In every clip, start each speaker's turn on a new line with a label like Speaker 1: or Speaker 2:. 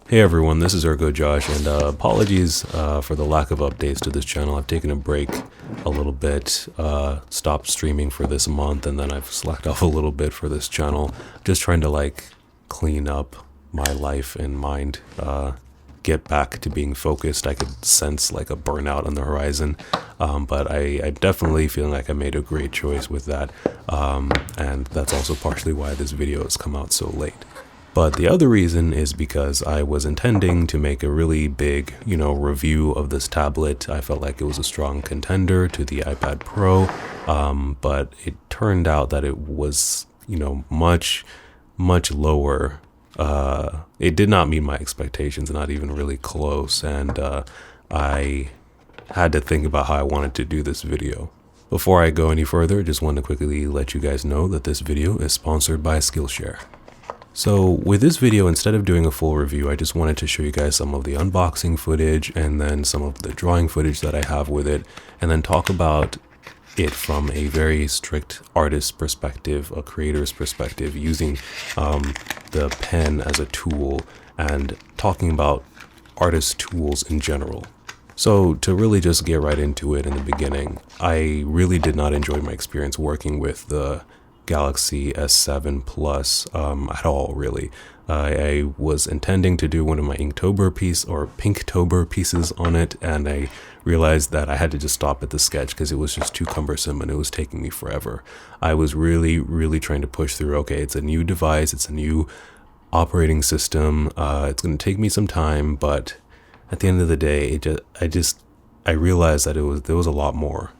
Speaker 1: Hey everyone, this is Ergo Josh, and apologies for the lack of updates to this channel. I've taken a break a little bit, stopped streaming for this month, and then I've slacked off a little bit for this channel. Just trying to clean up my life and mind, get back to being focused. I could sense a burnout on the horizon, but I'm definitely feeling like I made a great choice with that, and that's also partially why this video has come out so late. But the other reason is because I was intending to make a really big, review of this tablet. I felt like it was a strong contender to the iPad Pro, but it turned out that it was, much lower. It did not meet my expectations, not even really close, and I had to think about how I wanted to do this video. Before I go any further, just want to quickly let you guys know that this video is sponsored by Skillshare. So with this video, instead of doing a full review, I just wanted to show you guys some of the unboxing footage and then some of the drawing footage that I have with it, and then talk about it from a very strict artist perspective, a creator's perspective, using the pen as a tool and talking about artist tools in general. So to really just get right into it in the beginning, I really did not enjoy my experience working with the Galaxy S7 Plus at all, really. I was intending to do one of my Inktober Pinktober pieces on it, and I realized that I had to just stop at the sketch because it was just too cumbersome and it was taking me forever. I was really trying to push through, okay, it's a new device, it's a new operating system, it's going to take me some time, but at the end of the day, I realized that there was a lot more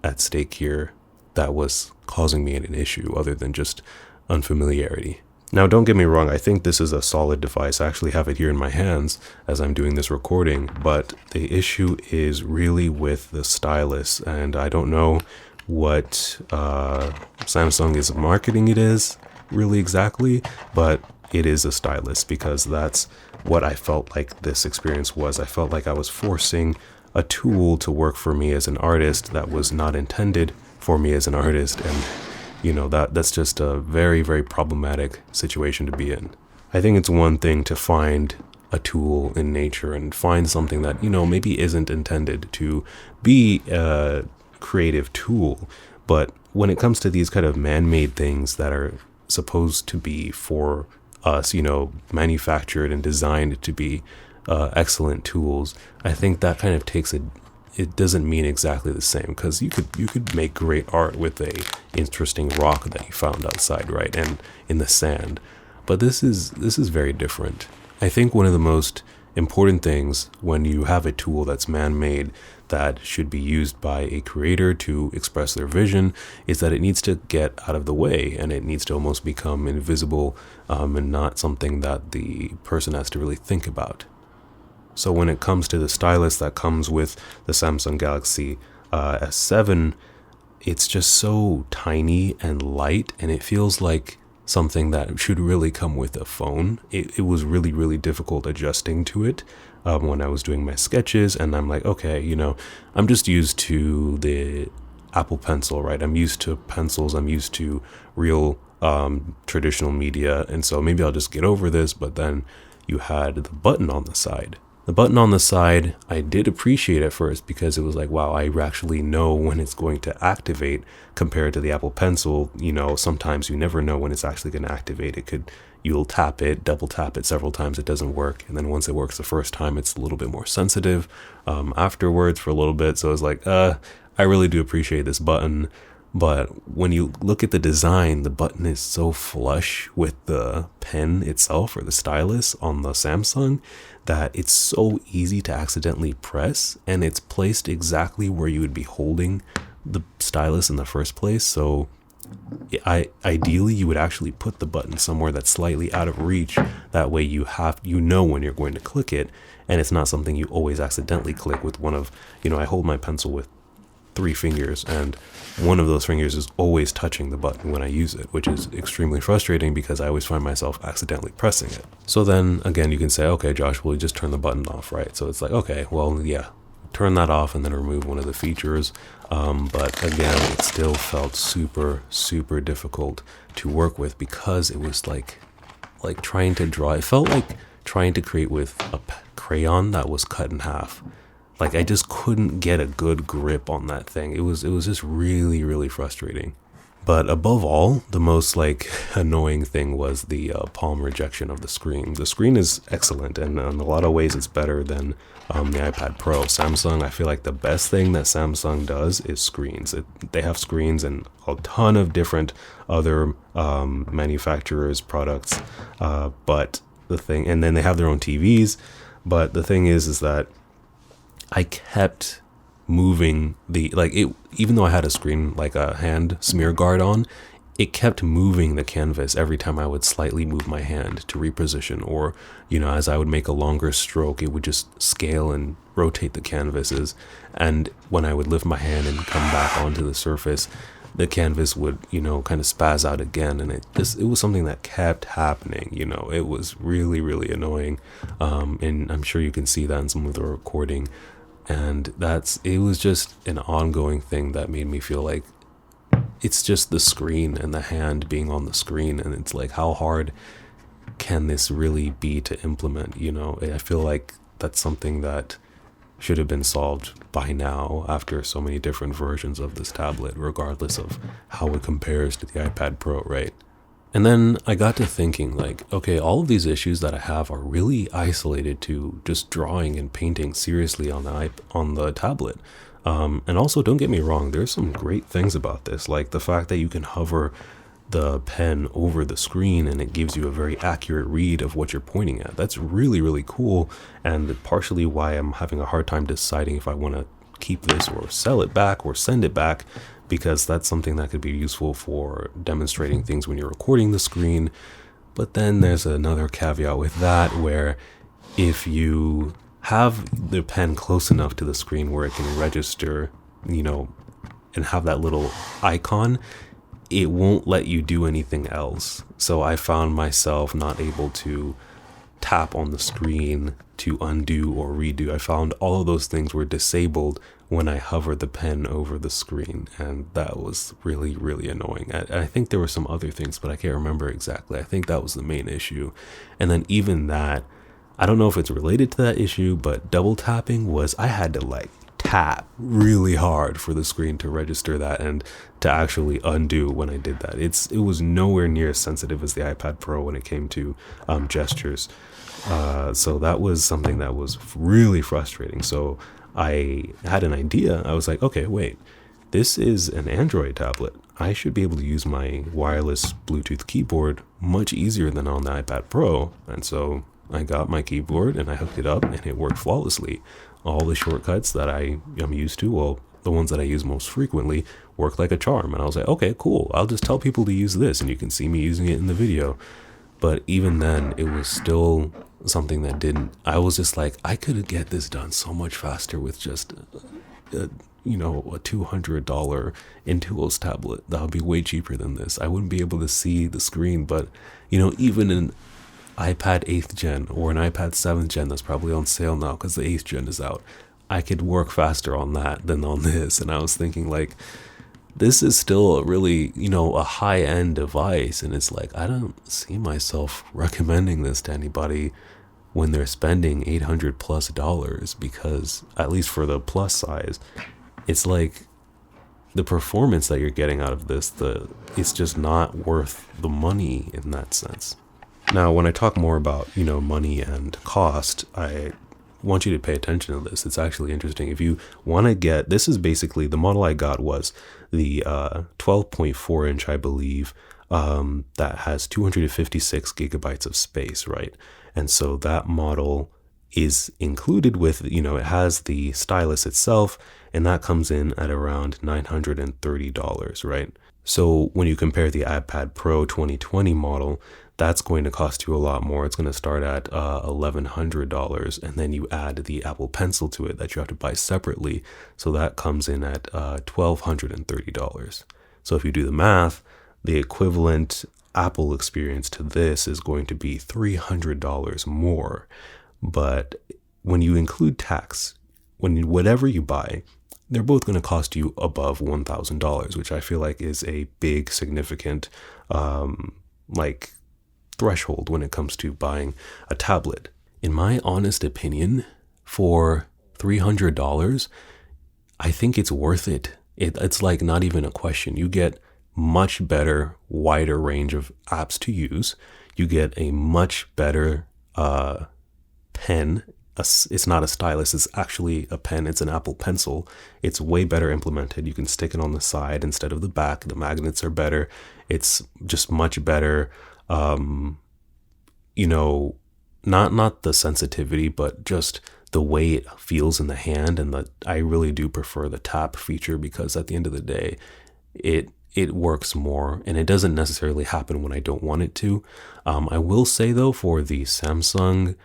Speaker 1: at stake here that was causing me an issue other than just unfamiliarity. Now, don't get me wrong, I think this is a solid device. I actually have it here in my hands as I'm doing this recording, but the issue is really with the stylus, and I don't know what Samsung is marketing it as really exactly, but it is a stylus, because that's what I felt like this experience was. I felt like I was forcing a tool to work for me as an artist that was not intended for me as an artist, and that's just a very problematic situation to be in. I think it's one thing to find a tool in nature and find something that maybe isn't intended to be a creative tool, but when it comes to these kind of man-made things that are supposed to be for us, manufactured and designed to be excellent tools, I think that kind of it doesn't mean exactly the same, because you could make great art with a interesting rock that you found outside, right, and in the sand. But this is very different. I think one of the most important things when you have a tool that's man-made that should be used by a creator to express their vision is that it needs to get out of the way, and it needs to almost become invisible, and not something that the person has to really think about. So when it comes to the stylus that comes with the Samsung Galaxy S7, it's just so tiny and light, and it feels like something that should really come with a phone. It was really difficult adjusting to it when I was doing my sketches, and I'm like, okay, I'm just used to the Apple Pencil, right? I'm used to pencils, I'm used to real traditional media, and so maybe I'll just get over this. But then you had the button on the side. The button on the side, I did appreciate at first, because it was like, wow, I actually know when it's going to activate, compared to the Apple Pencil. Sometimes you never know when it's actually going to activate. You'll tap it, double tap it several times, it doesn't work. And then once it works the first time, it's a little bit more sensitive afterwards for a little bit. So it's like, I really do appreciate this button. But when you look at the design, the button is so flush with the pen itself, or the stylus on the Samsung, that it's so easy to accidentally press, and it's placed exactly where you would be holding the stylus in the first place. So ideally you would actually put the button somewhere that's slightly out of reach. That way you know when you're going to click it, and it's not something you always accidentally click with one of, I hold my pencil with 3 fingers, and one of those fingers is always touching the button when I use it, which is extremely frustrating because I always find myself accidentally pressing it. So then again, you can say, okay, Josh, well, you just turn the button off, right? So it's like, okay, well, yeah, turn that off and then remove one of the features. But again, it still felt super difficult to work with, because it was like trying to draw. It felt like trying to create with a crayon that was cut in half. Like, I just couldn't get a good grip on that thing. It was just really, really frustrating. But above all, the most like annoying thing was the palm rejection of the screen. The screen is excellent, and in a lot of ways it's better than the iPad Pro. Samsung, I feel like the best thing that Samsung does is screens. They have screens and a ton of different other manufacturers' products. But the thing, and then they have their own TVs. But the thing is that I kept moving even though I had a screen, like a hand smear guard on, it kept moving the canvas every time I would slightly move my hand to reposition, or, as I would make a longer stroke, it would just scale and rotate the canvases. And when I would lift my hand and come back onto the surface, the canvas would, kind of spaz out again. And it was something that kept happening. It was really, really annoying. And I'm sure you can see that in some of the recording. And it was just an ongoing thing that made me feel like it's just the screen and the hand being on the screen. And it's like, how hard can this really be to implement? I feel like that's something that should have been solved by now after so many different versions of this tablet, regardless of how it compares to the iPad Pro, right? And then I got to thinking, like, okay, all of these issues that I have are really isolated to just drawing and painting seriously on the tablet. And also, don't get me wrong, there's some great things about this, like the fact that you can hover the pen over the screen and it gives you a very accurate read of what you're pointing at. That's really, really cool, and partially why I'm having a hard time deciding if I want to keep this or sell it back or send it back, because that's something that could be useful for demonstrating things when you're recording the screen. But then there's another caveat with that, where if you have the pen close enough to the screen where it can register, and have that little icon, it won't let you do anything else. So I found myself not able to tap on the screen to undo or redo. I found all of those things were disabled when I hovered the pen over the screen, and that was really, really annoying. I think there were some other things, but I can't remember exactly. I think that was the main issue. And then even that, I don't know if it's related to that issue, but double tapping I had to tap really hard for the screen to register that and to actually undo when I did that. It was nowhere near as sensitive as the iPad Pro when it came to gestures. So that was something that was really frustrating. So I had an idea. I was like, okay, wait, this is an Android tablet. I should be able to use my wireless Bluetooth keyboard much easier than on the iPad Pro. And so I got my keyboard and I hooked it up and it worked flawlessly. All the shortcuts that I am used to, well, the ones that I use most frequently, work like a charm. And I was like, okay, cool. I'll just tell people to use this and you can see me using it in the video. But even then, it was still something that I was just like, I could get this done so much faster with just, a $200 Intuos tablet. That would be way cheaper than this. I wouldn't be able to see the screen, but, even an iPad 8th gen or an iPad 7th gen that's probably on sale now because the 8th gen is out, I could work faster on that than on this. And I was thinking, like, this is still a really, a high-end device, and it's like, I don't see myself recommending this to anybody when they're spending $800+ because, at least for the plus size, it's like the performance that you're getting out of this, it's just not worth the money in that sense. Now, when I talk more about, money and cost, I want you to pay attention to this. It's actually interesting. If you want to get, this is basically, the model I got was the 12.4 inch, I believe, that has 256 gigabytes of space, right? And so that model is included with, it has the stylus itself, and that comes in at around $930, right? So when you compare the iPad Pro 2020 model, that's going to cost you a lot more. It's going to start at $1,100, and then you add the Apple Pencil to it that you have to buy separately. So that comes in at $1,230. So if you do the math, the equivalent Apple experience to this is going to be $300 more. But when you include tax, whatever you buy, they're both going to cost you above $1,000, which I feel like is a big, significant, threshold when it comes to buying a tablet. in my honest opinion, for $300, I think it's worth it. It's like not even a question. You get much better, wider range of apps to use. You get a much better pen. It's not a stylus, it's actually a pen. It's an Apple Pencil. It's way better implemented. You can stick it on the side instead of the back. The magnets are better. It's just much better. Not the sensitivity, but just the way it feels in the hand. And I really do prefer the tap feature, because at the end of the day, it works more, and it doesn't necessarily happen when I don't want it to. I will say though, for the Samsung,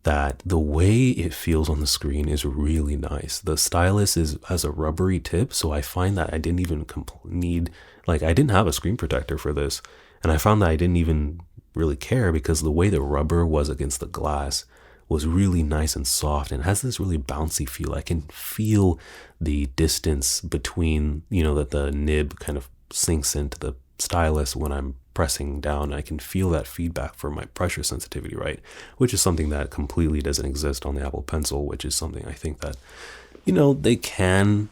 Speaker 1: that the way it feels on the screen is really nice. The stylus has a rubbery tip, so I find that I didn't even I didn't have a screen protector for this, and I found that I didn't even really care, because the way the rubber was against the glass was really nice and soft, and has this really bouncy feel. I can feel the distance between, that the nib kind of sinks into the stylus when I'm pressing down. I can feel that feedback for my pressure sensitivity, right? Which is something that completely doesn't exist on the Apple Pencil, which is something I think that, they can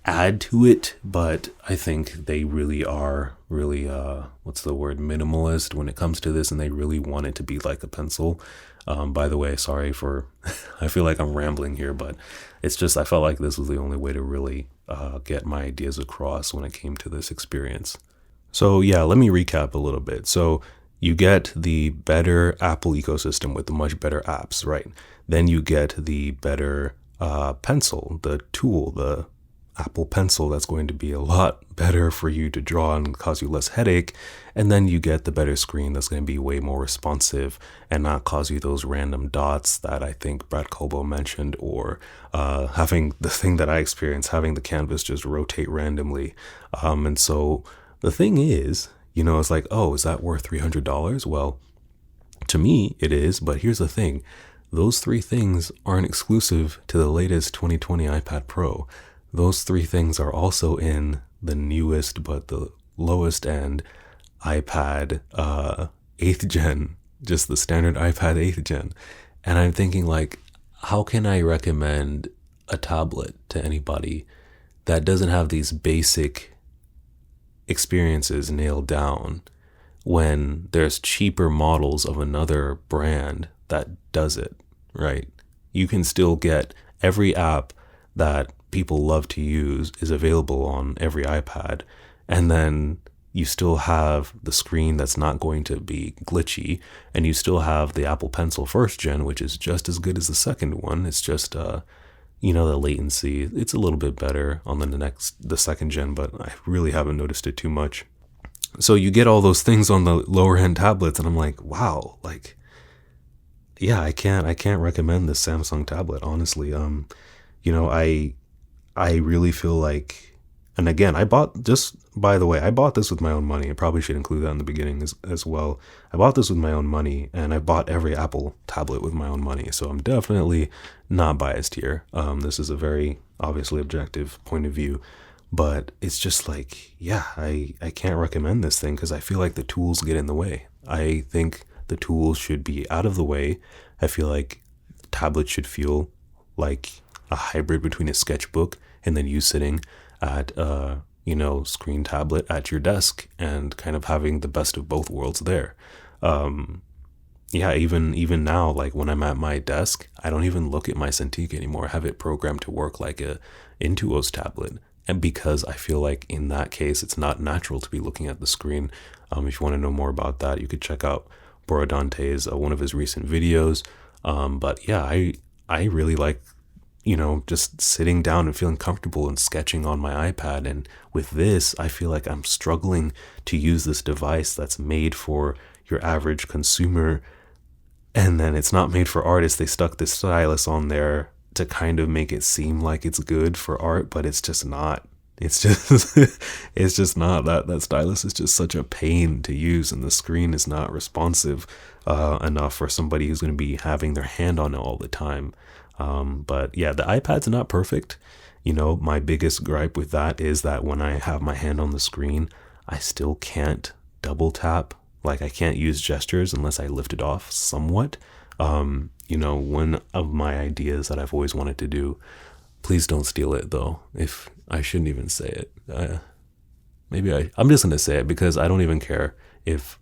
Speaker 1: add to it, but I think they really are minimalist when it comes to this, and they really want it to be like a pencil. By the way, sorry for, I feel like I'm rambling here, but it's just, I felt like this was the only way to really get my ideas across when it came to this experience. So yeah, let me recap a little bit. So you get the better Apple ecosystem with the much better apps, right? Then you get the better pencil, the tool, the Apple Pencil, that's going to be a lot better for you to draw and cause you less headache. And then you get the better screen that's going to be way more responsive and not cause you those random dots that I think Brad Colbo mentioned, or having the thing that I experienced, having the canvas just rotate randomly. And so the thing is, it's like, oh, is that worth $300? Well, to me it is, but here's the thing. Those three things aren't exclusive to the latest 2020 iPad Pro. Those three things are also in the newest but the lowest end iPad 8th gen, just the standard iPad 8th gen. And I'm thinking, like, how can I recommend a tablet to anybody that doesn't have these basic experiences nailed down when there's cheaper models of another brand that does it, right? You can still get every app that people love to use is available on every iPad, and then you still have the screen that's not going to be glitchy, and you still have the Apple Pencil 1st gen, which is just as good as the second one. It's just the latency, it's a little bit better on the 2nd gen, but I really haven't noticed it too much. So you get all those things on the lower end tablets, and I'm like, wow, like, yeah, I can't recommend this Samsung tablet, honestly. I really feel like, and again, I bought this with my own money. I probably should include that in the beginning as well. I bought this with my own money, and I bought every Apple tablet with my own money. So I'm definitely not biased here. This is a very obviously objective point of view, but it's just like, yeah, I can't recommend this thing because I feel like the tools get in the way. I think the tools should be out of the way. I feel like tablets should feel like a hybrid between a sketchbook and then you sitting at screen tablet at your desk and kind of having the best of both worlds there. Even now, like when I'm at my desk, I don't even look at my Cintiq anymore. I have it programmed to work like a Intuos tablet. And because I feel like in that case, it's not natural to be looking at the screen. If you want to know more about that, you could check out Borodante's one of his recent videos. But yeah, I really like just sitting down and feeling comfortable and sketching on my iPad. And with this, I feel like I'm struggling to use this device that's made for your average consumer. And then it's not made for artists. They stuck this stylus on there to kind of make it seem like it's good for art, but it's just not. It's just not. That stylus is just such a pain to use, and the screen is not responsive enough for somebody who's going to be having their hand on it all the time. But yeah, the iPad's not perfect. My biggest gripe with that is that when I have my hand on the screen, I still can't double tap. Like I can't use gestures unless I lift it off somewhat. one of my ideas that I've always wanted to do. Please don't steal it though. If I shouldn't even say it. I'm just going to say it because I don't even care if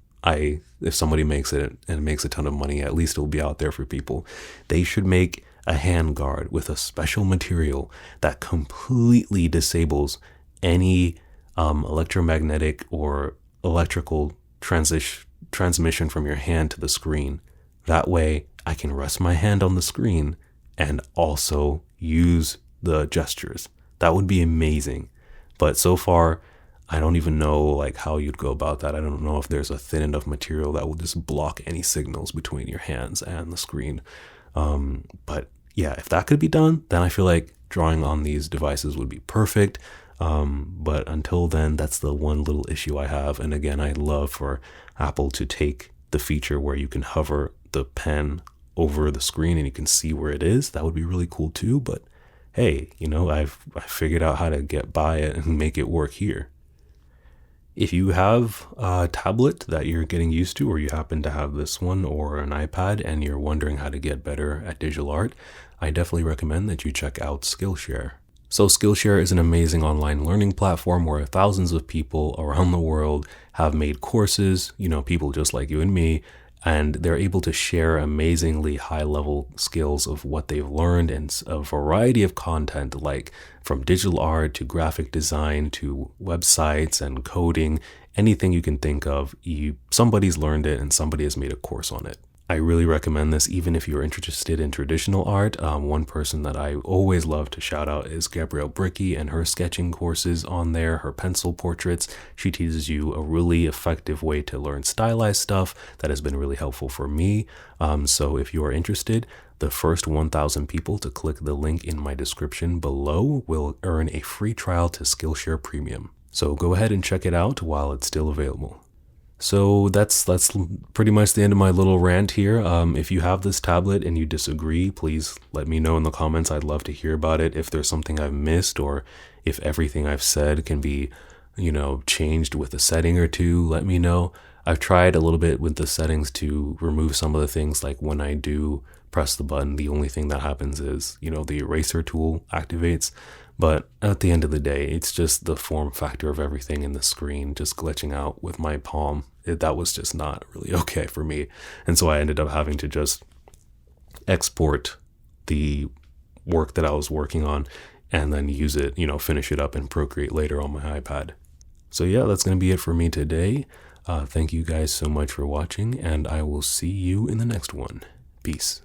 Speaker 1: somebody makes it and makes a ton of money. At least it'll be out there for people. They should make a hand guard with a special material that completely disables any electromagnetic or electrical transmission from your hand to the screen. That way I can rest my hand on the screen and also use the gestures. That would be amazing. But so far, I don't even know like how you'd go about that. I don't know if there's a thin enough material that will just block any signals between your hands and the screen. But yeah, if that could be done, then I feel like drawing on these devices would be perfect. But until then, that's the one little issue I have. And again, I'd love for Apple to take the feature where you can hover the pen over the screen and you can see where it is. That would be really cool too. But hey, I figured out how to get by it and make it work here. If you have a tablet that you're getting used to, or you happen to have this one or an iPad and you're wondering how to get better at digital art, I definitely recommend that you check out Skillshare. So Skillshare is an amazing online learning platform where thousands of people around the world have made courses, people just like you and me, and they're able to share amazingly high-level skills of what they've learned and a variety of content, like from digital art to graphic design to websites and coding, anything you can think of. Somebody's learned it and somebody has made a course on it. I really recommend this even if you're interested in traditional art. One person that I always love to shout out is Gabrielle Bricky and her sketching courses on there, her pencil portraits. She teaches you a really effective way to learn stylized stuff that has been really helpful for me. So if you are interested, the first 1,000 people to click the link in my description below will earn a free trial to Skillshare Premium. So go ahead and check it out while it's still available. So that's pretty much the end of my little rant here. If you have this tablet and you disagree, please let me know in the comments. I'd love to hear about it. If there's something I've missed or if everything I've said can be, changed with a setting or two, let me know. I've tried a little bit with the settings to remove some of the things, like when I do press the button, the only thing that happens is, the eraser tool activates. But at the end of the day, it's just the form factor of everything in the screen just glitching out with my palm. That was just not really okay for me. And so I ended up having to just export the work that I was working on and then use it, finish it up in Procreate later on my iPad. So yeah, that's going to be it for me today. Thank you guys so much for watching, and I will see you in the next one. Peace.